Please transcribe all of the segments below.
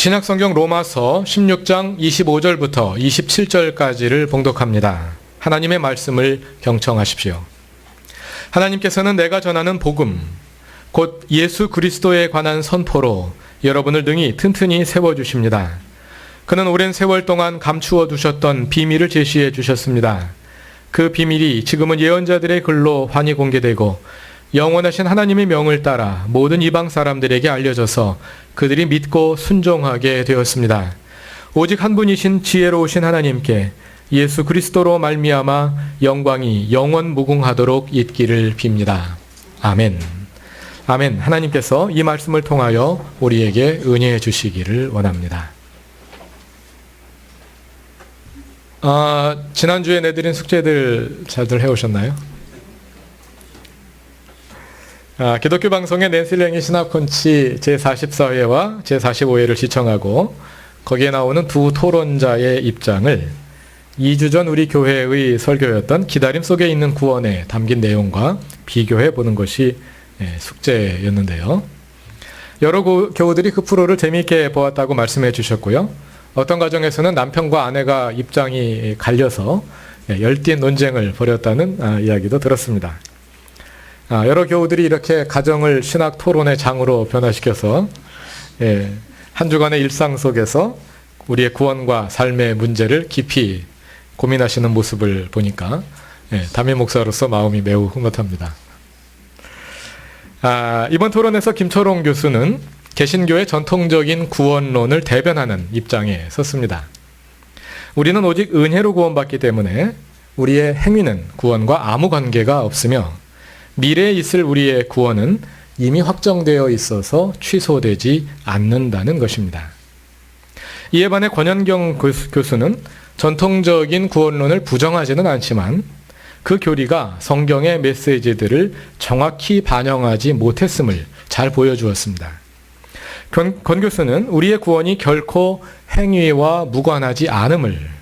신약성경 로마서 16장 25절부터 27절까지를 봉독합니다. 하나님의 말씀을 경청하십시오. 하나님께서는 내가 전하는 복음, 곧 예수 그리스도에 관한 선포로 여러분을 능히 튼튼히 세워주십니다. 그는 오랜 세월 동안 감추어 두셨던 비밀을 제시해 주셨습니다. 그 비밀이 지금은 예언자들의 글로 환히 공개되고 영원하신 하나님의 명을 따라 모든 이방 사람들에게 알려져서 그들이 믿고 순종하게 되었습니다. 오직 한 분이신 지혜로우신 하나님께 예수 그리스도로 말미암아 영광이 영원 무궁하도록 있기를 빕니다. 아멘. 아멘. 하나님께서 이 말씀을 통하여 우리에게 은혜해 주시기를 원합니다. 지난주에 내드린 숙제들 잘들 해오셨나요? 기독교 방송의 낸시 랭의 신학콘치 제44회와 제45회를 시청하고 거기에 나오는 두 토론자의 입장을 2주 전 우리 교회의 설교였던 기다림 속에 있는 구원에 담긴 내용과 비교해 보는 것이 숙제였는데요. 여러 교우들이 그 프로를 재미있게 보았다고 말씀해 주셨고요. 어떤 가정에서는 남편과 아내가 입장이 갈려서 열띤 논쟁을 벌였다는 이야기도 들었습니다. 여러 교우들이 이렇게 가정을 신학 토론의 장으로 변화시켜서 한 주간의 일상 속에서 우리의 구원과 삶의 문제를 깊이 고민하시는 모습을 보니까 담임 목사로서 마음이 매우 흐뭇합니다. 이번 토론에서 김철홍 교수는 개신교의 전통적인 구원론을 대변하는 입장에 섰습니다. 우리는 오직 은혜로 구원받기 때문에 우리의 행위는 구원과 아무 관계가 없으며 미래에 있을 우리의 구원은 이미 확정되어 있어서 취소되지 않는다는 것입니다. 이에 반해 권현경 교수는 전통적인 구원론을 부정하지는 않지만 그 교리가 성경의 메시지들을 정확히 반영하지 못했음을 잘 보여주었습니다. 권 교수는 우리의 구원이 결코 행위와 무관하지 않음을,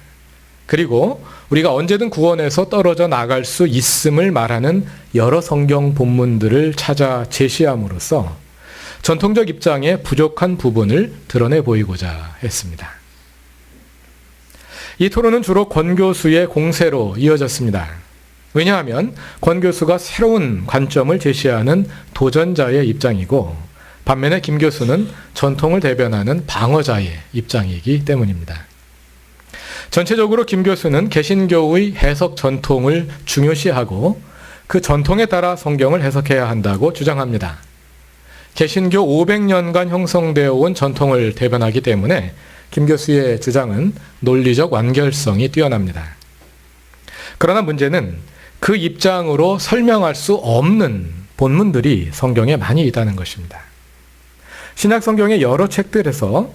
그리고 우리가 언제든 구원에서 떨어져 나갈 수 있음을 말하는 여러 성경 본문들을 찾아 제시함으로써 전통적 입장의 부족한 부분을 드러내 보이고자 했습니다. 이 토론은 주로 권 교수의 공세로 이어졌습니다. 왜냐하면 권 교수가 새로운 관점을 제시하는 도전자의 입장이고, 반면에 김 교수는 전통을 대변하는 방어자의 입장이기 때문입니다. 전체적으로 김 교수는 개신교의 해석 전통을 중요시하고 그 전통에 따라 성경을 해석해야 한다고 주장합니다. 개신교 500년간 형성되어 온 전통을 대변하기 때문에 김 교수의 주장은 논리적 완결성이 뛰어납니다. 그러나 문제는 그 입장으로 설명할 수 없는 본문들이 성경에 많이 있다는 것입니다. 신약 성경의 여러 책들에서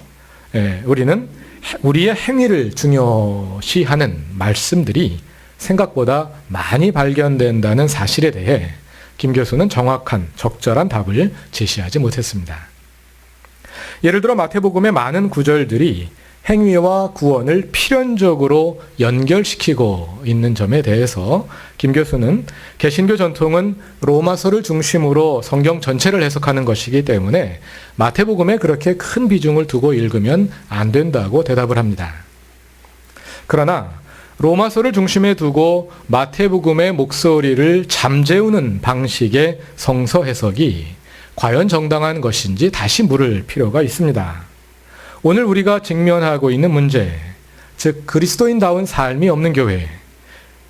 우리는 우리의 행위를 중요시하는 말씀들이 생각보다 많이 발견된다는 사실에 대해 김 교수는 정확한 적절한 답을 제시하지 못했습니다. 예를 들어 마태복음의 많은 구절들이 행위와 구원을 필연적으로 연결시키고 있는 점에 대해서 김 교수는 개신교 전통은 로마서를 중심으로 성경 전체를 해석하는 것이기 때문에 마태복음에 그렇게 큰 비중을 두고 읽으면 안 된다고 대답을 합니다. 그러나 로마서를 중심에 두고 마태복음의 목소리를 잠재우는 방식의 성서 해석이 과연 정당한 것인지 다시 물을 필요가 있습니다. 오늘 우리가 직면하고 있는 문제, 즉 그리스도인다운 삶이 없는 교회,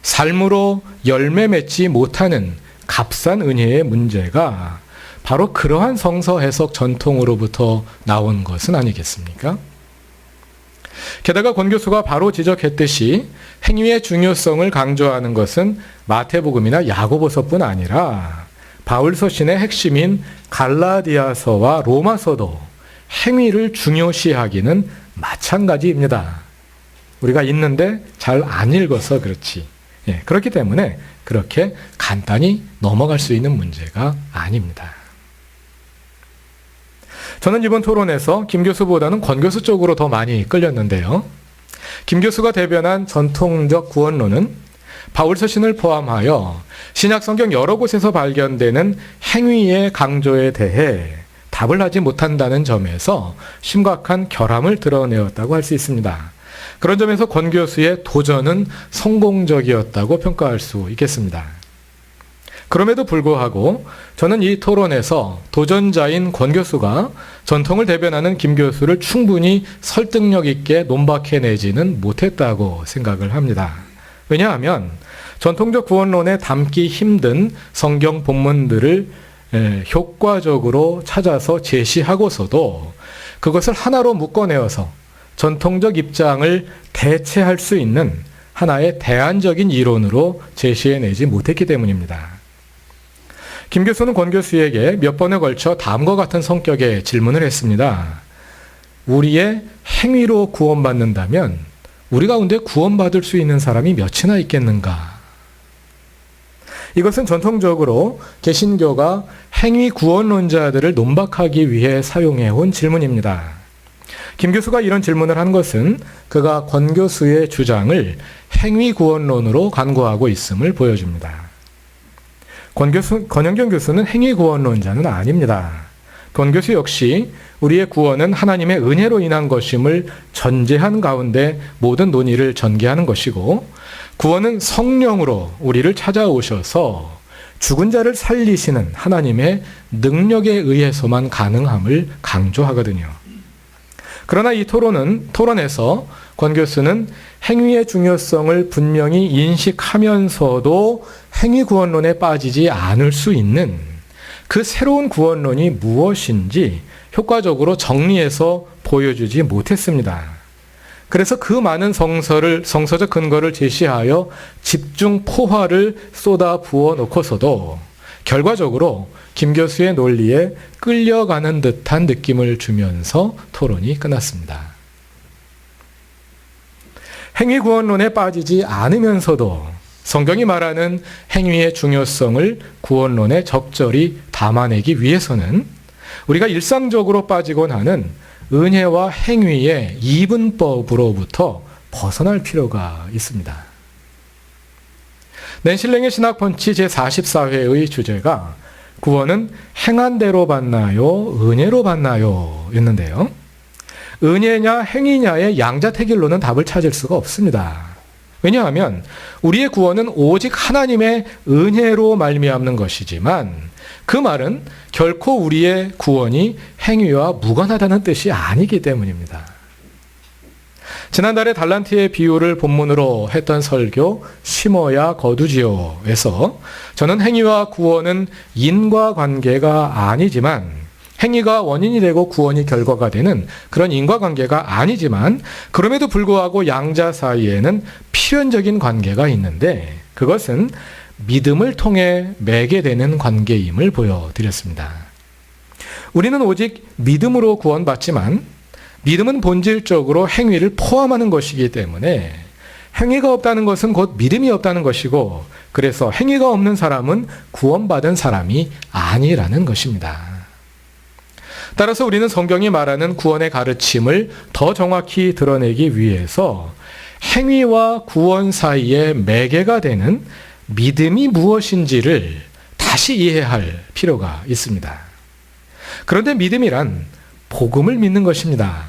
삶으로 열매 맺지 못하는 값싼 은혜의 문제가 바로 그러한 성서 해석 전통으로부터 나온 것은 아니겠습니까? 게다가 권 교수가 바로 지적했듯이 행위의 중요성을 강조하는 것은 마태복음이나 야고보서뿐 아니라 바울 서신의 핵심인 갈라디아서와 로마서도 행위를 중요시하기는 마찬가지입니다. 우리가 읽는데 잘 안 읽어서 그렇지. 그렇기 때문에 그렇게 간단히 넘어갈 수 있는 문제가 아닙니다. 저는 이번 토론에서 김 교수보다는 권 교수 쪽으로 더 많이 끌렸는데요. 김 교수가 대변한 전통적 구원론은 바울 서신을 포함하여 신약 성경 여러 곳에서 발견되는 행위의 강조에 대해 답을 하지 못한다는 점에서 심각한 결함을 드러내었다고 할 수 있습니다. 그런 점에서 권 교수의 도전은 성공적이었다고 평가할 수 있겠습니다. 그럼에도 불구하고 저는 이 토론에서 도전자인 권 교수가 전통을 대변하는 김 교수를 충분히 설득력 있게 논박해내지는 못했다고 생각을 합니다. 왜냐하면 전통적 구원론에 담기 힘든 성경 본문들을 효과적으로 찾아서 제시하고서도 그것을 하나로 묶어내어서 전통적 입장을 대체할 수 있는 하나의 대안적인 이론으로 제시해내지 못했기 때문입니다. 김 교수는 권 교수에게 몇 번에 걸쳐 다음과 같은 성격의 질문을 했습니다. 우리의 행위로 구원받는다면 우리 가운데 구원받을 수 있는 사람이 몇이나 있겠는가? 이것은 전통적으로 개신교가 행위 구원론자들을 논박하기 위해 사용해온 질문입니다. 김 교수가 이런 질문을 한 것은 그가 권 교수의 주장을 행위 구원론으로 간구하고 있음을 보여줍니다. 권영경 교수는 행위 구원론자는 아닙니다. 권 교수 역시 우리의 구원은 하나님의 은혜로 인한 것임을 전제한 가운데 모든 논의를 전개하는 것이고, 구원은 성령으로 우리를 찾아오셔서 죽은 자를 살리시는 하나님의 능력에 의해서만 가능함을 강조하거든요. 그러나 이 토론에서 권 교수는 행위의 중요성을 분명히 인식하면서도 행위 구원론에 빠지지 않을 수 있는 그 새로운 구원론이 무엇인지 효과적으로 정리해서 보여주지 못했습니다. 그래서 그 많은 성서적 근거를 제시하여 집중 포화를 쏟아 부어 놓고서도 결과적으로 김 교수의 논리에 끌려가는 듯한 느낌을 주면서 토론이 끝났습니다. 행위 구원론에 빠지지 않으면서도 성경이 말하는 행위의 중요성을 구원론에 적절히 담아내기 위해서는 우리가 일상적으로 빠지곤 하는 은혜와 행위의 이분법으로부터 벗어날 필요가 있습니다. 낸실랭의 신학펀치 제44회의 주제가 구원은 행한 대로 받나요? 은혜로 받나요? 였는데요. 은혜냐 행위냐의 양자택일로는 답을 찾을 수가 없습니다. 왜냐하면 우리의 구원은 오직 하나님의 은혜로 말미암는 것이지만 그 말은 결코 우리의 구원이 행위와 무관하다는 뜻이 아니기 때문입니다. 지난달에 달란트의 비유를 본문으로 했던 설교 심어야 거두지요에서 저는 행위와 구원은 인과관계가 아니지만, 행위가 원인이 되고 구원이 결과가 되는 그런 인과관계가 아니지만 그럼에도 불구하고 양자 사이에는 필연적인 관계가 있는데 그것은 믿음을 통해 맺게 되는 관계임을 보여드렸습니다. 우리는 오직 믿음으로 구원받지만 믿음은 본질적으로 행위를 포함하는 것이기 때문에 행위가 없다는 것은 곧 믿음이 없다는 것이고, 그래서 행위가 없는 사람은 구원받은 사람이 아니라는 것입니다. 따라서 우리는 성경이 말하는 구원의 가르침을 더 정확히 드러내기 위해서 행위와 구원 사이에 매개가 되는 믿음이 무엇인지를 다시 이해할 필요가 있습니다. 그런데 믿음이란 복음을 믿는 것입니다.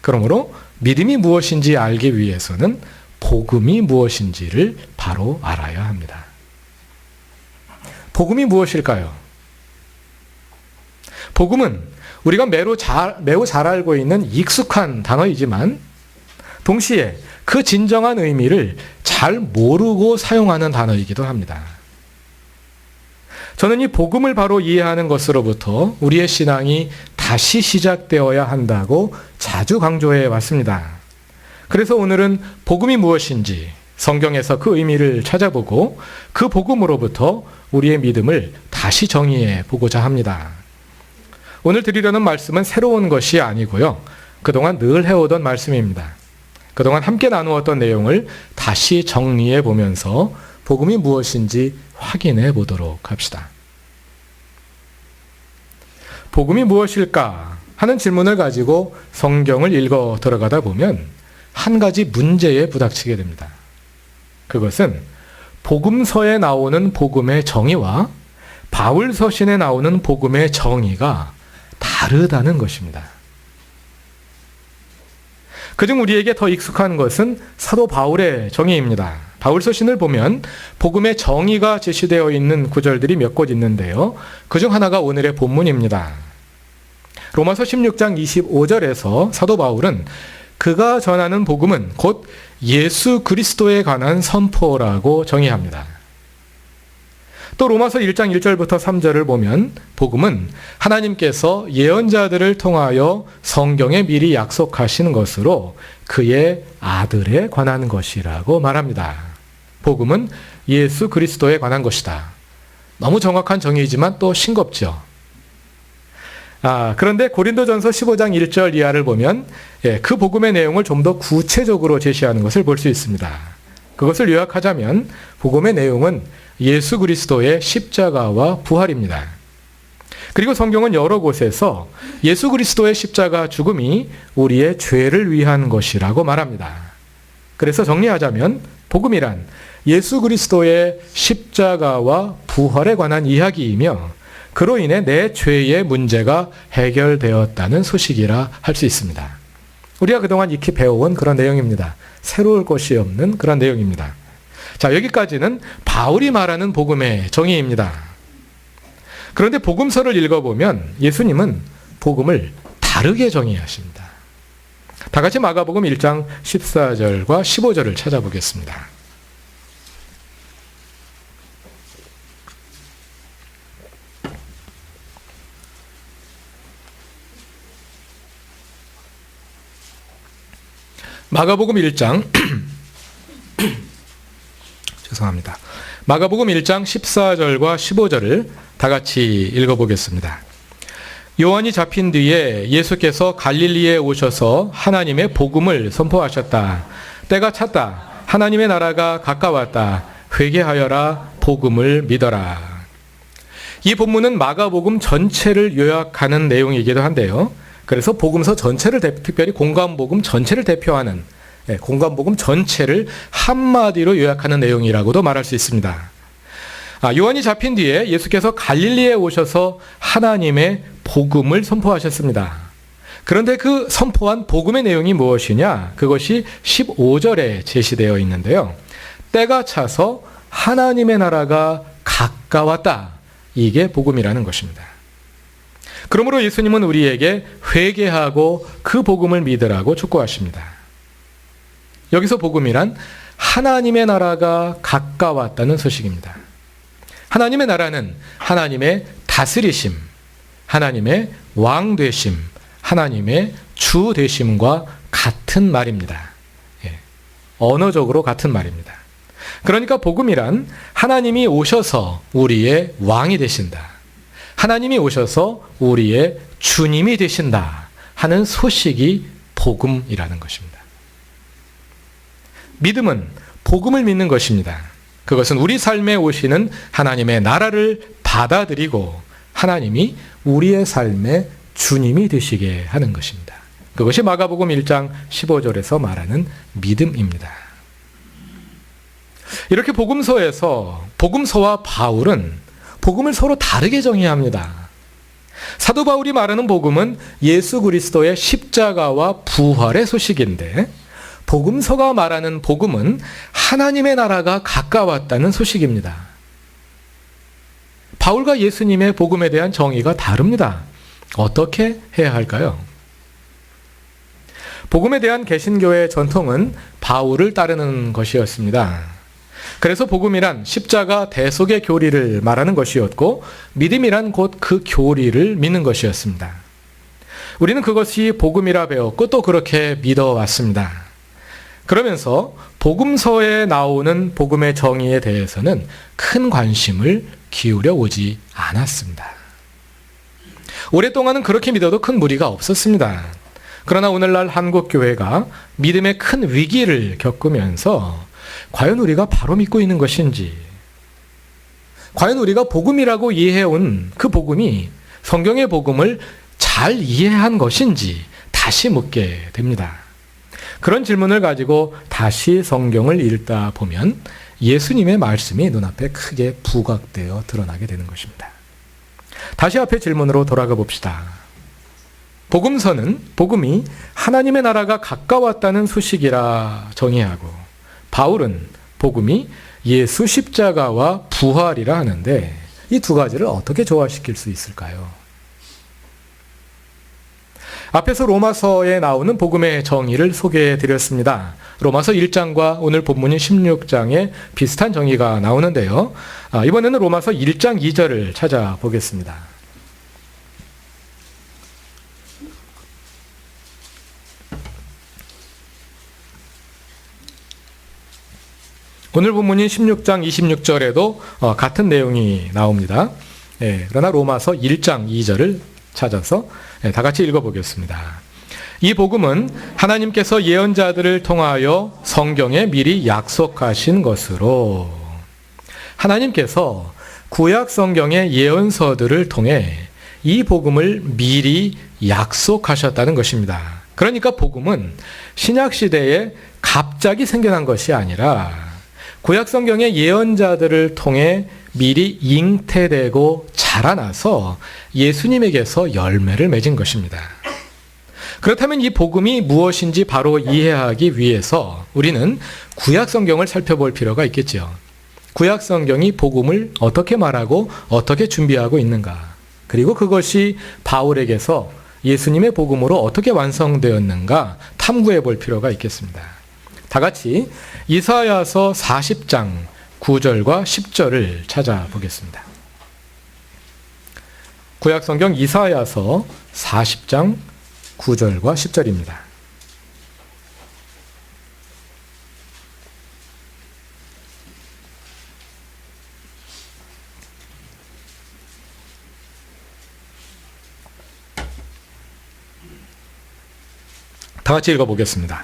그러므로 믿음이 무엇인지 알기 위해서는 복음이 무엇인지를 바로 알아야 합니다. 복음이 무엇일까요? 복음은 우리가 매우 잘 알고 있는 익숙한 단어이지만 동시에 그 진정한 의미를 잘 모르고 사용하는 단어이기도 합니다. 저는 이 복음을 바로 이해하는 것으로부터 우리의 신앙이 다시 시작되어야 한다고 자주 강조해 왔습니다. 그래서 오늘은 복음이 무엇인지 성경에서 그 의미를 찾아보고 그 복음으로부터 우리의 믿음을 다시 정의해 보고자 합니다. 오늘 드리려는 말씀은 새로운 것이 아니고요. 그동안 늘 해오던 말씀입니다. 그동안 함께 나누었던 내용을 다시 정리해 보면서 복음이 무엇인지 확인해 보도록 합시다. 복음이 무엇일까 하는 질문을 가지고 성경을 읽어 들어가다 보면 한 가지 문제에 부닥치게 됩니다. 그것은 복음서에 나오는 복음의 정의와 바울 서신에 나오는 복음의 정의가 다르다는 것입니다. 그중 우리에게 더 익숙한 것은 사도 바울의 정의입니다. 바울 서신을 보면 복음의 정의가 제시되어 있는 구절들이 몇 곳 있는데요. 그중 하나가 오늘의 본문입니다. 로마서 16장 25절에서 사도 바울은 그가 전하는 복음은 곧 예수 그리스도에 관한 선포라고 정의합니다. 또 로마서 1장 1절부터 3절을 보면 복음은 하나님께서 예언자들을 통하여 성경에 미리 약속하신 것으로 그의 아들에 관한 것이라고 말합니다. 복음은 예수 그리스도에 관한 것이다. 너무 정확한 정의이지만 또 싱겁죠. 그런데 고린도전서 15장 1절 이하를 보면 그 복음의 내용을 좀 더 구체적으로 제시하는 것을 볼 수 있습니다. 그것을 요약하자면 복음의 내용은 예수 그리스도의 십자가와 부활입니다. 그리고 성경은 여러 곳에서 예수 그리스도의 십자가 죽음이 우리의 죄를 위한 것이라고 말합니다. 그래서 정리하자면 복음이란 예수 그리스도의 십자가와 부활에 관한 이야기이며 그로 인해 내 죄의 문제가 해결되었다는 소식이라 할 수 있습니다. 우리가 그동안 익히 배워온 그런 내용입니다. 새로울 것이 없는 그런 내용입니다. 자, 여기까지는 바울이 말하는 복음의 정의입니다. 그런데 복음서를 읽어보면 예수님은 복음을 다르게 정의하십니다. 다 같이 마가복음 1장 14절과 15절을 찾아보겠습니다. 마가복음 1장 죄송합니다. 마가복음 1장 14절과 15절을 다 같이 읽어보겠습니다. 요한이 잡힌 뒤에 예수께서 갈릴리에 오셔서 하나님의 복음을 선포하셨다. 때가 찼다. 하나님의 나라가 가까웠다. 회개하여라. 복음을 믿어라. 이 본문은 마가복음 전체를 요약하는 내용이기도 한데요. 그래서 복음서 전체를 특별히 공관복음 전체를 대표하는 공관복음 전체를 한마디로 요약하는 내용이라고도 말할 수 있습니다. 요한이 잡힌 뒤에 예수께서 갈릴리에 오셔서 하나님의 복음을 선포하셨습니다. 그런데 그 선포한 복음의 내용이 무엇이냐? 그것이 15절에 제시되어 있는데요. 때가 차서 하나님의 나라가 가까웠다. 이게 복음이라는 것입니다. 그러므로 예수님은 우리에게 회개하고 그 복음을 믿으라고 촉구하십니다. 여기서 복음이란 하나님의 나라가 가까웠다는 소식입니다. 하나님의 나라는 하나님의 다스리심, 하나님의 왕 되심, 하나님의 주 되심과 같은 말입니다. 언어적으로 같은 말입니다. 그러니까 복음이란 하나님이 오셔서 우리의 왕이 되신다. 하나님이 오셔서 우리의 주님이 되신다 하는 소식이 복음이라는 것입니다. 믿음은 복음을 믿는 것입니다. 그것은 우리 삶에 오시는 하나님의 나라를 받아들이고 하나님이 우리의 삶의 주님이 되시게 하는 것입니다. 그것이 마가복음 1장 15절에서 말하는 믿음입니다. 이렇게 복음서와 바울은 복음을 서로 다르게 정의합니다. 사도 바울이 말하는 복음은 예수 그리스도의 십자가와 부활의 소식인데 복음서가 말하는 복음은 하나님의 나라가 가까웠다는 소식입니다. 바울과 예수님의 복음에 대한 정의가 다릅니다. 어떻게 해야 할까요? 복음에 대한 개신교의 전통은 바울을 따르는 것이었습니다. 그래서 복음이란 십자가 대속의 교리를 말하는 것이었고 믿음이란 곧 그 교리를 믿는 것이었습니다. 우리는 그것이 복음이라 배웠고 또 그렇게 믿어왔습니다. 그러면서 복음서에 나오는 복음의 정의에 대해서는 큰 관심을 기울여 오지 않았습니다. 오랫동안은 그렇게 믿어도 큰 무리가 없었습니다. 그러나 오늘날 한국교회가 믿음의 큰 위기를 겪으면서 과연 우리가 바로 믿고 있는 것인지, 과연 우리가 복음이라고 이해해온 그 복음이 성경의 복음을 잘 이해한 것인지 다시 묻게 됩니다. 그런 질문을 가지고 다시 성경을 읽다 보면 예수님의 말씀이 눈앞에 크게 부각되어 드러나게 되는 것입니다. 다시 앞에 질문으로 돌아가 봅시다. 복음서는 복음이 하나님의 나라가 가까웠다는 소식이라 정의하고, 바울은 복음이 예수 십자가와 부활이라 하는데, 이 두 가지를 어떻게 조화시킬 수 있을까요? 앞에서 로마서에 나오는 복음의 정의를 소개해 드렸습니다. 로마서 1장과 오늘 본문인 16장에 비슷한 정의가 나오는데요. 이번에는 로마서 1장 2절을 찾아보겠습니다. 오늘 본문인 16장 26절에도 같은 내용이 나옵니다. 그러나 로마서 1장 2절을 찾아서 다 같이 읽어보겠습니다. 이 복음은 하나님께서 예언자들을 통하여 성경에 미리 약속하신 것으로, 하나님께서 구약 성경의 예언서들을 통해 이 복음을 미리 약속하셨다는 것입니다. 그러니까 복음은 신약 시대에 갑자기 생겨난 것이 아니라 구약 성경의 예언자들을 통해 미리 잉태되고 자라나서 예수님에게서 열매를 맺은 것입니다. 그렇다면 이 복음이 무엇인지 바로 이해하기 위해서 우리는 구약 성경을 살펴볼 필요가 있겠죠. 구약 성경이 복음을 어떻게 말하고 어떻게 준비하고 있는가, 그리고 그것이 바울에게서 예수님의 복음으로 어떻게 완성되었는가 탐구해 볼 필요가 있겠습니다. 다 같이 이사야서 40장 9절과 10절을 찾아보겠습니다. 구약 성경 이사야서 40장 9절과 10절입니다. 다 같이 읽어보겠습니다.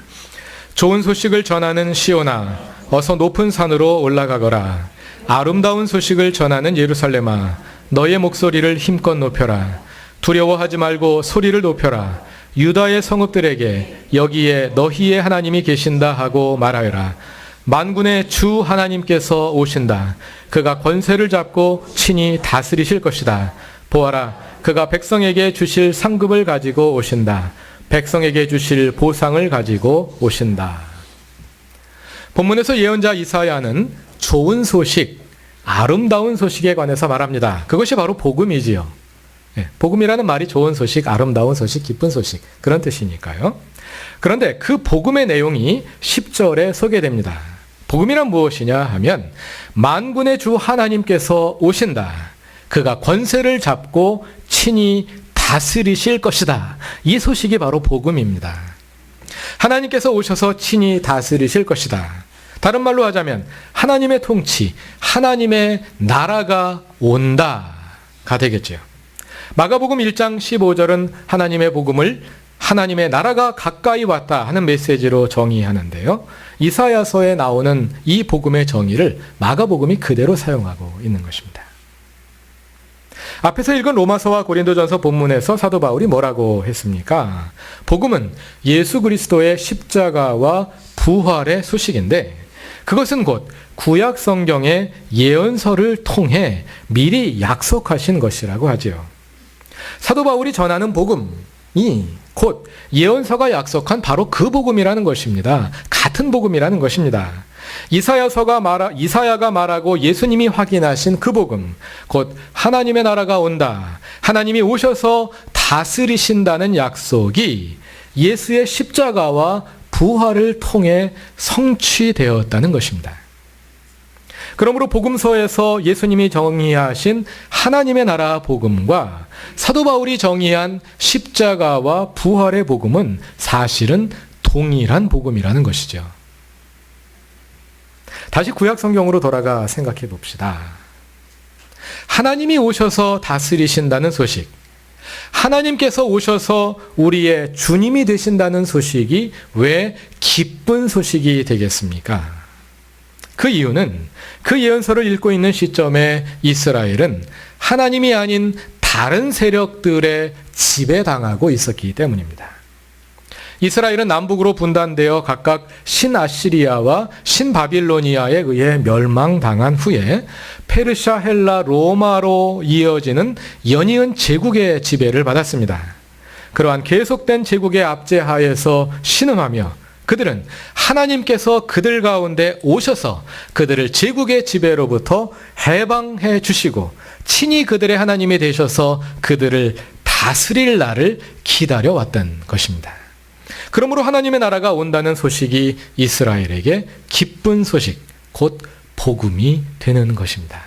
좋은 소식을 전하는 시온아, 어서 높은 산으로 올라가거라. 아름다운 소식을 전하는 예루살렘아, 너의 목소리를 힘껏 높여라. 두려워하지 말고 소리를 높여라. 유다의 성읍들에게 여기에 너희의 하나님이 계신다 하고 말하여라. 만군의 주 하나님께서 오신다. 그가 권세를 잡고 친히 다스리실 것이다. 보아라, 그가 백성에게 주실 상급을 가지고 오신다. 백성에게 주실 보상을 가지고 오신다. 본문에서 예언자 이사야는 좋은 소식, 아름다운 소식에 관해서 말합니다. 그것이 바로 복음이지요. 복음이라는 말이 좋은 소식, 아름다운 소식, 기쁜 소식, 그런 뜻이니까요. 그런데 그 복음의 내용이 10절에 소개됩니다. 복음이란 무엇이냐 하면 만군의 주 하나님께서 오신다. 그가 권세를 잡고 친히 다스리실 것이다. 이 소식이 바로 복음입니다. 하나님께서 오셔서 친히 다스리실 것이다. 다른 말로 하자면 하나님의 통치, 하나님의 나라가 온다가 되겠죠. 마가복음 1장 15절은 하나님의 복음을 하나님의 나라가 가까이 왔다 하는 메시지로 정의하는데요. 이사야서에 나오는 이 복음의 정의를 마가복음이 그대로 사용하고 있는 것입니다. 앞에서 읽은 로마서와 고린도전서 본문에서 사도 바울이 뭐라고 했습니까? 복음은 예수 그리스도의 십자가와 부활의 소식인데, 그것은 곧 구약 성경의 예언서를 통해 미리 약속하신 것이라고 하지요. 사도 바울이 전하는 복음이 곧 예언서가 약속한 바로 그 복음이라는 것입니다. 같은 복음이라는 것입니다. 이사야가 말하고 예수님이 확인하신 그 복음, 곧 하나님의 나라가 온다, 하나님이 오셔서 다스리신다는 약속이 예수의 십자가와 부활을 통해 성취되었다는 것입니다. 그러므로 복음서에서 예수님이 정의하신 하나님의 나라 복음과 사도 바울이 정의한 십자가와 부활의 복음은 사실은 동일한 복음이라는 것이죠. 다시 구약 성경으로 돌아가 생각해 봅시다. 하나님이 오셔서 다스리신다는 소식, 하나님께서 오셔서 우리의 주님이 되신다는 소식이 왜 기쁜 소식이 되겠습니까? 그 이유는 그 예언서를 읽고 있는 시점에 이스라엘은 하나님이 아닌 다른 세력들의 지배당하고 있었기 때문입니다. 이스라엘은 남북으로 분단되어 각각 신아시리아와 신바빌로니아에 의해 멸망당한 후에 페르시아, 헬라, 로마로 이어지는 연이은 제국의 지배를 받았습니다. 그러한 계속된 제국의 압제하에서 신음하며 그들은 하나님께서 그들 가운데 오셔서 그들을 제국의 지배로부터 해방해 주시고 친히 그들의 하나님이 되셔서 그들을 다스릴 날을 기다려왔던 것입니다. 그러므로 하나님의 나라가 온다는 소식이 이스라엘에게 기쁜 소식, 곧 복음이 되는 것입니다.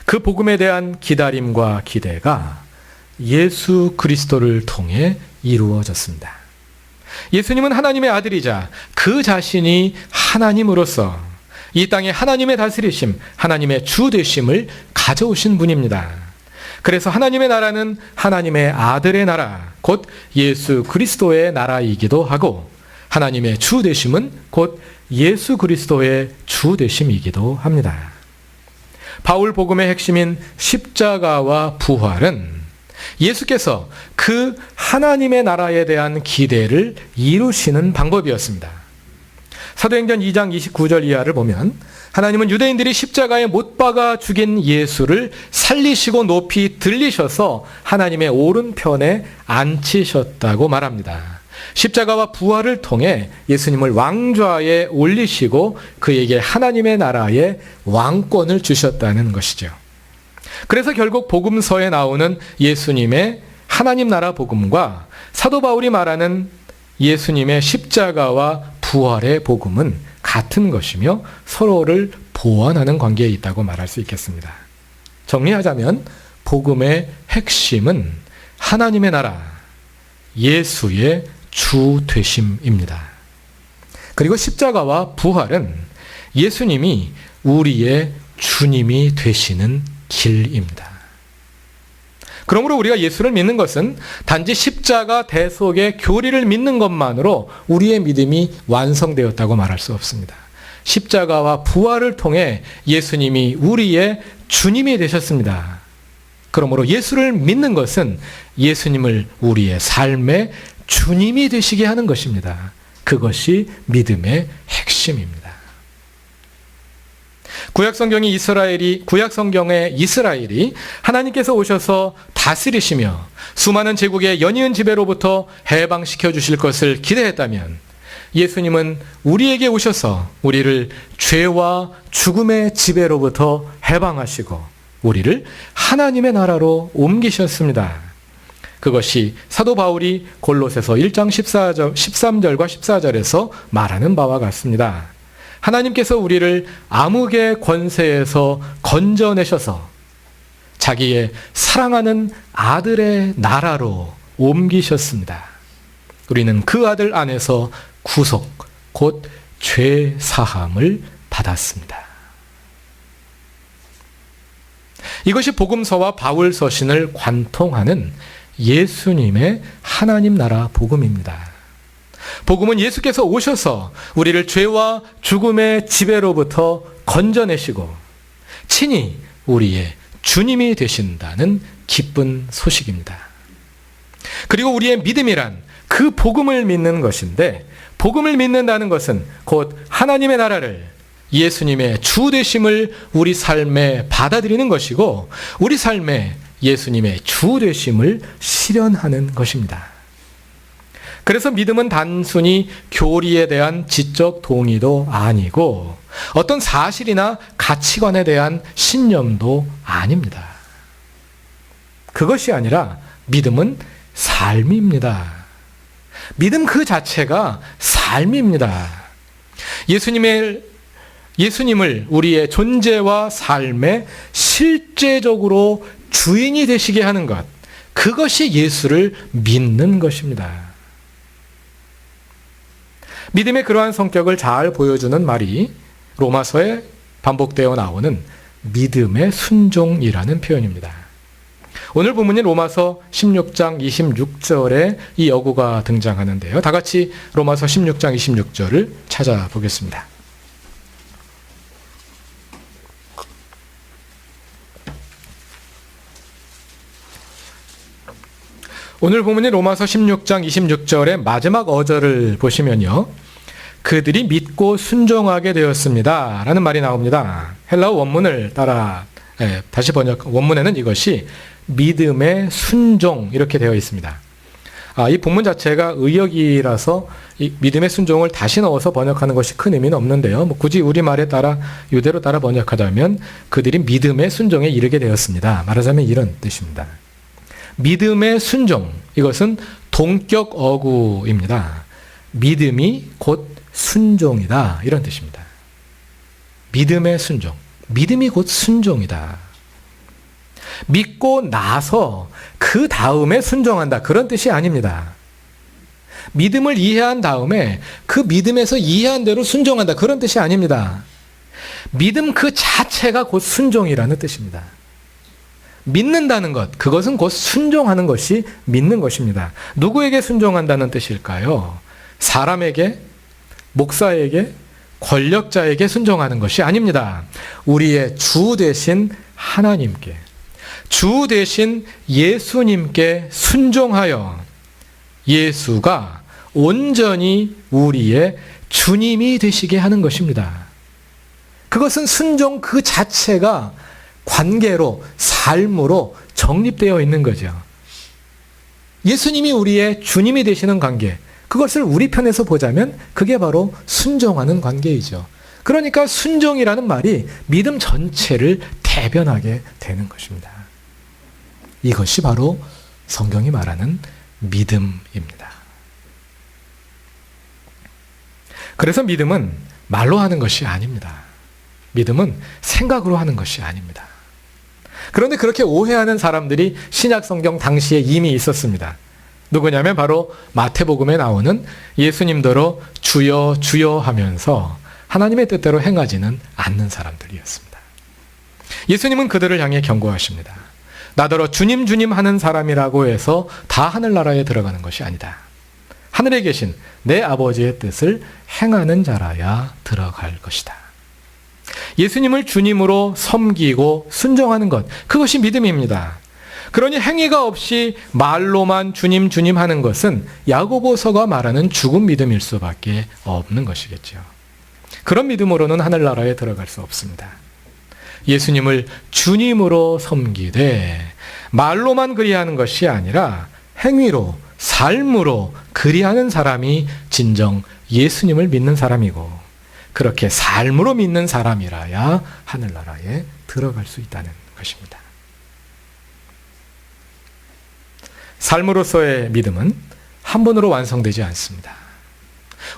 그 복음에 대한 기다림과 기대가 예수 그리스도를 통해 이루어졌습니다. 예수님은 하나님의 아들이자 그 자신이 하나님으로서 이 땅에 하나님의 다스리심, 하나님의 주 되심을 가져오신 분입니다. 그래서 하나님의 나라는 하나님의 아들의 나라, 곧 예수 그리스도의 나라이기도 하고 하나님의 주 되심은 곧 예수 그리스도의 주 되심이기도 합니다. 바울 복음의 핵심인 십자가와 부활은 예수께서 그 하나님의 나라에 대한 기대를 이루시는 방법이었습니다. 사도행전 2장 29절 이하를 보면 하나님은 유대인들이 십자가에 못 박아 죽인 예수를 살리시고 높이 들리셔서 하나님의 오른편에 앉히셨다고 말합니다. 십자가와 부활을 통해 예수님을 왕좌에 올리시고 그에게 하나님의 나라의 왕권을 주셨다는 것이죠. 그래서 결국 복음서에 나오는 예수님의 하나님 나라 복음과 사도 바울이 말하는 예수님의 십자가와 부활의 복음은 같은 것이며 서로를 보완하는 관계에 있다고 말할 수 있겠습니다. 정리하자면 복음의 핵심은 하나님의 나라, 예수의 주 되심입니다. 그리고 십자가와 부활은 예수님이 우리의 주님이 되시는 길입니다. 그러므로 우리가 예수를 믿는 것은 단지 십자가 대속의 교리를 믿는 것만으로 우리의 믿음이 완성되었다고 말할 수 없습니다. 십자가와 부활을 통해 예수님이 우리의 주님이 되셨습니다. 그러므로 예수를 믿는 것은 예수님을 우리의 삶의 주님이 되시게 하는 것입니다. 그것이 믿음의 핵심입니다. 구약성경의 이스라엘이 하나님께서 오셔서 다스리시며 수많은 제국의 연이은 지배로부터 해방시켜 주실 것을 기대했다면 예수님은 우리에게 오셔서 우리를 죄와 죽음의 지배로부터 해방하시고 우리를 하나님의 나라로 옮기셨습니다. 그것이 사도 바울이 골로새서 1장 13절과 14절에서 말하는 바와 같습니다. 하나님께서 우리를 암흑의 권세에서 건져내셔서 자기의 사랑하는 아들의 나라로 옮기셨습니다. 우리는 그 아들 안에서 구속, 곧 죄 사함을 받았습니다. 이것이 복음서와 바울 서신을 관통하는 예수님의 하나님 나라 복음입니다. 복음은 예수께서 오셔서 우리를 죄와 죽음의 지배로부터 건져내시고 친히 우리의 주님이 되신다는 기쁜 소식입니다. 그리고 우리의 믿음이란 그 복음을 믿는 것인데 복음을 믿는다는 것은 곧 하나님의 나라를 예수님의 주 되심을 우리 삶에 받아들이는 것이고 우리 삶에 예수님의 주 되심을 실현하는 것입니다. 그래서 믿음은 단순히 교리에 대한 지적 동의도 아니고 어떤 사실이나 가치관에 대한 신념도 아닙니다. 그것이 아니라 믿음은 삶입니다. 믿음 그 자체가 삶입니다. 예수님을 우리의 존재와 삶에 실제적으로 주인이 되시게 하는 것, 그것이 예수를 믿는 것입니다. 믿음의 그러한 성격을 잘 보여주는 말이 로마서에 반복되어 나오는 믿음의 순종이라는 표현입니다. 오늘 본문인 로마서 16장 26절에 이 어구가 등장하는데요. 다 같이 로마서 16장 26절을 찾아보겠습니다. 오늘 본문인 로마서 16장 26절의 마지막 어절을 보시면요. 그들이 믿고 순종하게 되었습니다. 라는 말이 나옵니다. 헬라어 원문을 따라 다시 번역 원문에는 이것이 믿음의 순종 이렇게 되어 있습니다. 이 본문 자체가 의역이라서 이 믿음의 순종을 다시 넣어서 번역하는 것이 큰 의미는 없는데요. 굳이 우리말에 따라 이대로 따라 번역하자면 그들이 믿음의 순종에 이르게 되었습니다. 말하자면 이런 뜻입니다. 믿음의 순종, 이것은 동격 어구입니다. 믿음이 곧 순종이다, 이런 뜻입니다. 믿음의 순종, 믿음이 곧 순종이다. 믿고 나서 그 다음에 순종한다, 그런 뜻이 아닙니다. 믿음을 이해한 다음에 그 믿음에서 이해한 대로 순종한다, 그런 뜻이 아닙니다. 믿음 그 자체가 곧 순종이라는 뜻입니다. 믿는다는 것, 그것은 곧 순종하는 것이 믿는 것입니다. 누구에게 순종한다는 뜻일까요? 사람에게, 목사에게, 권력자에게 순종하는 것이 아닙니다. 우리의 주 되신 하나님께, 주 되신 예수님께 순종하여 예수가 온전히 우리의 주님이 되시게 하는 것입니다. 그것은 순종 그 자체가 관계로, 삶으로 정립되어 있는 거죠. 예수님이 우리의 주님이 되시는 관계, 그것을 우리 편에서 보자면 그게 바로 순종하는 관계이죠. 그러니까 순종이라는 말이 믿음 전체를 대변하게 되는 것입니다. 이것이 바로 성경이 말하는 믿음입니다. 그래서 믿음은 말로 하는 것이 아닙니다. 믿음은 생각으로 하는 것이 아닙니다. 그런데 그렇게 오해하는 사람들이 신약 성경 당시에 이미 있었습니다. 누구냐면 바로 마태복음에 나오는 예수님더러 주여 주여 하면서 하나님의 뜻대로 행하지는 않는 사람들이었습니다. 예수님은 그들을 향해 경고하십니다. 나더러 주님 주님 하는 사람이라고 해서 다 하늘나라에 들어가는 것이 아니다. 하늘에 계신 내 아버지의 뜻을 행하는 자라야 들어갈 것이다. 예수님을 주님으로 섬기고 순종하는 것, 그것이 믿음입니다. 그러니 행위가 없이 말로만 주님 주님 하는 것은 야고보서가 말하는 죽은 믿음일 수밖에 없는 것이겠죠. 그런 믿음으로는 하늘나라에 들어갈 수 없습니다. 예수님을 주님으로 섬기되 말로만 그리하는 것이 아니라 행위로, 삶으로 그리하는 사람이 진정 예수님을 믿는 사람이고, 그렇게 삶으로 믿는 사람이라야 하늘나라에 들어갈 수 있다는 것입니다. 삶으로서의 믿음은 한 번으로 완성되지 않습니다.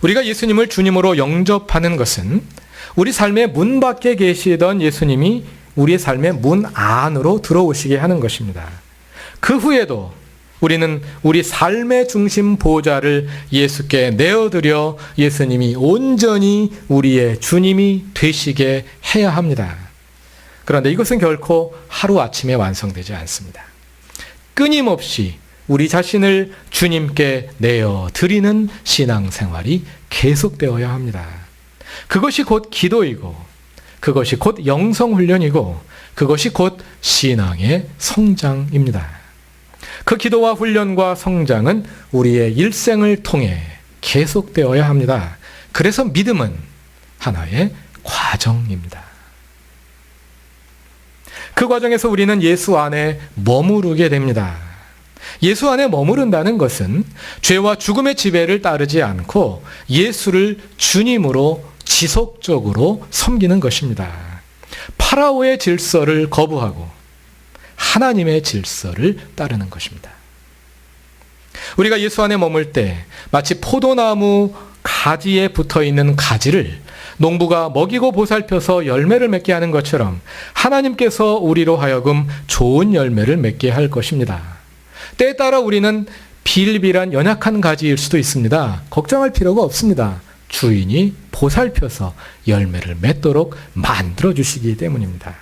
우리가 예수님을 주님으로 영접하는 것은 우리 삶의 문 밖에 계시던 예수님이 우리의 삶의 문 안으로 들어오시게 하는 것입니다. 그 후에도 우리는 우리 삶의 중심 보좌를 예수께 내어드려 예수님이 온전히 우리의 주님이 되시게 해야 합니다. 그런데 이것은 결코 하루아침에 완성되지 않습니다. 끊임없이 우리 자신을 주님께 내어드리는 신앙생활이 계속되어야 합니다. 그것이 곧 기도이고, 그것이 곧 영성훈련이고, 그것이 곧 신앙의 성장입니다. 그 기도와 훈련과 성장은 우리의 일생을 통해 계속되어야 합니다. 그래서 믿음은 하나의 과정입니다. 그 과정에서 우리는 예수 안에 머무르게 됩니다. 예수 안에 머무른다는 것은 죄와 죽음의 지배를 따르지 않고 예수를 주님으로 지속적으로 섬기는 것입니다. 파라오의 질서를 거부하고 하나님의 질서를 따르는 것입니다. 우리가 예수 안에 머물 때 마치 포도나무 가지에 붙어있는 가지를 농부가 먹이고 보살펴서 열매를 맺게 하는 것처럼 하나님께서 우리로 하여금 좋은 열매를 맺게 할 것입니다. 때에 따라 우리는 비일비일한 연약한 가지일 수도 있습니다. 걱정할 필요가 없습니다. 주인이 보살펴서 열매를 맺도록 만들어주시기 때문입니다.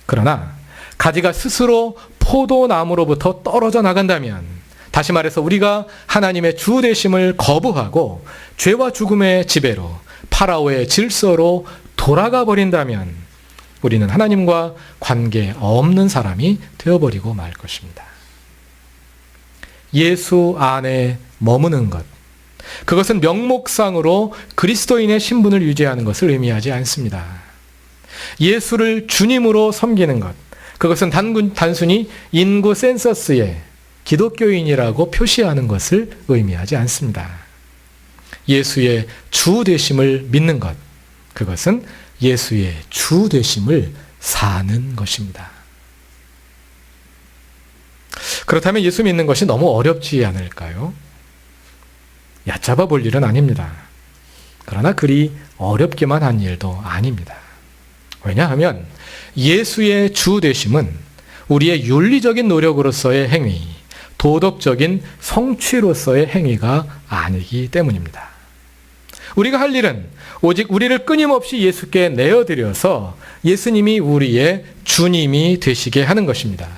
그러나 가지가 스스로 포도나무로부터 떨어져 나간다면, 다시 말해서 우리가 하나님의 주 되심을 거부하고 죄와 죽음의 지배로 파라오의 질서로 돌아가 버린다면 우리는 하나님과 관계 없는 사람이 되어버리고 말 것입니다. 예수 안에 머무는 것, 그것은 명목상으로 그리스도인의 신분을 유지하는 것을 의미하지 않습니다. 예수를 주님으로 섬기는 것, 그것은 단순히 인구 센서스에 기독교인이라고 표시하는 것을 의미하지 않습니다. 예수의 주 되심을 믿는 것, 그것은 예수의 주 되심을 사는 것입니다. 그렇다면 예수 믿는 것이 너무 어렵지 않을까요? 얕잡아 볼 일은 아닙니다. 그러나 그리 어렵게만 한 일도 아닙니다. 왜냐하면 예수의 주 되심은 우리의 윤리적인 노력으로서의 행위, 도덕적인 성취로서의 행위가 아니기 때문입니다. 우리가 할 일은 오직 우리를 끊임없이 예수께 내어드려서 예수님이 우리의 주님이 되시게 하는 것입니다.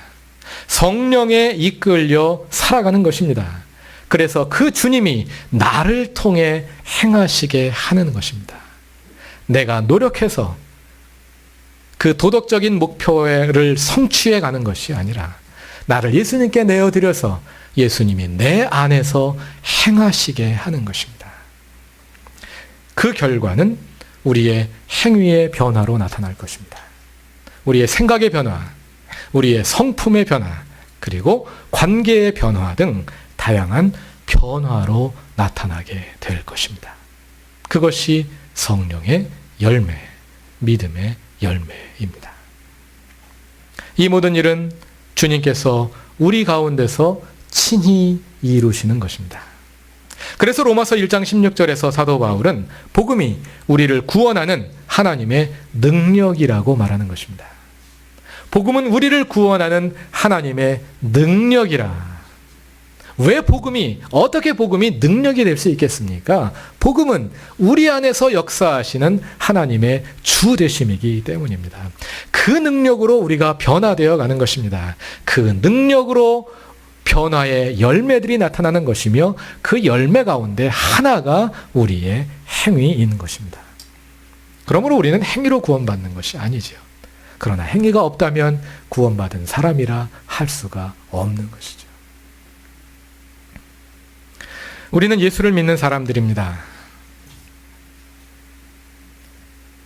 성령에 이끌려 살아가는 것입니다. 그래서 그 주님이 나를 통해 행하시게 하는 것입니다. 내가 노력해서 그 도덕적인 목표를 성취해 가는 것이 아니라 나를 예수님께 내어드려서 예수님이 내 안에서 행하시게 하는 것입니다. 그 결과는 우리의 행위의 변화로 나타날 것입니다. 우리의 생각의 변화, 우리의 성품의 변화, 그리고 관계의 변화 등 다양한 변화로 나타나게 될 것입니다. 그것이 성령의 열매, 믿음의 열매입니다. 이 모든 일은 주님께서 우리 가운데서 친히 이루시는 것입니다. 그래서 로마서 1장 16절에서 사도 바울은 복음이 우리를 구원하는 하나님의 능력이라고 말하는 것입니다. 복음은 우리를 구원하는 하나님의 능력이라. 왜 어떻게 복음이 능력이 될 수 있겠습니까? 복음은 우리 안에서 역사하시는 하나님의 주 되심이기 때문입니다. 그 능력으로 우리가 변화되어 가는 것입니다. 그 능력으로 변화의 열매들이 나타나는 것이며 그 열매 가운데 하나가 우리의 행위인 것입니다. 그러므로 우리는 행위로 구원받는 것이 아니지요. 그러나 행위가 없다면 구원받은 사람이라 할 수가 없는 것이죠. 우리는 예수를 믿는 사람들입니다.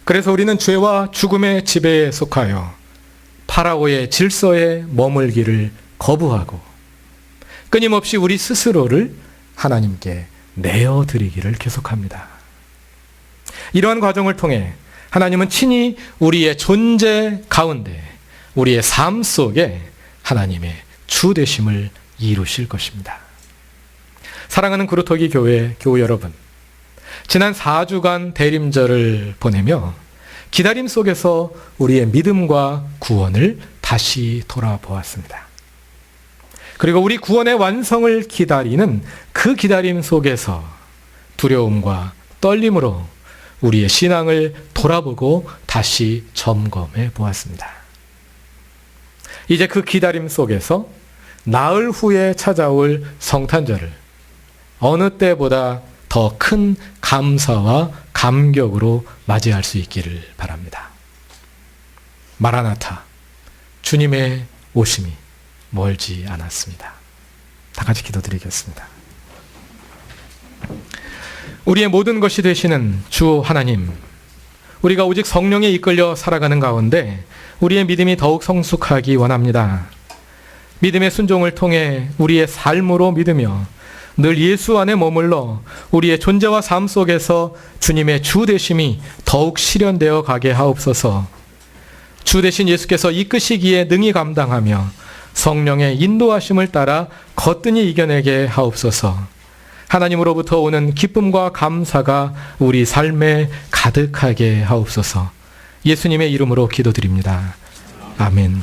그래서 우리는 죄와 죽음의 지배에 속하여 파라오의 질서에 머물기를 거부하고 끊임없이 우리 스스로를 하나님께 내어드리기를 계속합니다. 이러한 과정을 통해 하나님은 친히 우리의 존재 가운데, 우리의 삶 속에 하나님의 주 되심을 이루실 것입니다. 사랑하는 구루터기 교회 교우 여러분, 지난 4주간 대림절을 보내며 기다림 속에서 우리의 믿음과 구원을 다시 돌아보았습니다. 그리고 우리 구원의 완성을 기다리는 그 기다림 속에서 두려움과 떨림으로 우리의 신앙을 돌아보고 다시 점검해 보았습니다. 이제 그 기다림 속에서 나흘 후에 찾아올 성탄절을 어느 때보다 더 큰 감사와 감격으로 맞이할 수 있기를 바랍니다. 마라나타, 주님의 오심이 멀지 않았습니다. 다 같이 기도드리겠습니다. 우리의 모든 것이 되시는 주 하나님, 우리가 오직 성령에 이끌려 살아가는 가운데 우리의 믿음이 더욱 성숙하기 원합니다. 믿음의 순종을 통해 우리의 삶으로 믿으며 늘 예수 안에 머물러 우리의 존재와 삶 속에서 주님의 주 되심이 더욱 실현되어 가게 하옵소서. 주 되신 예수께서 이끄시기에 능히 감당하며 성령의 인도하심을 따라 거뜬히 이겨내게 하옵소서. 하나님으로부터 오는 기쁨과 감사가 우리 삶에 가득하게 하옵소서. 예수님의 이름으로 기도드립니다. 아멘.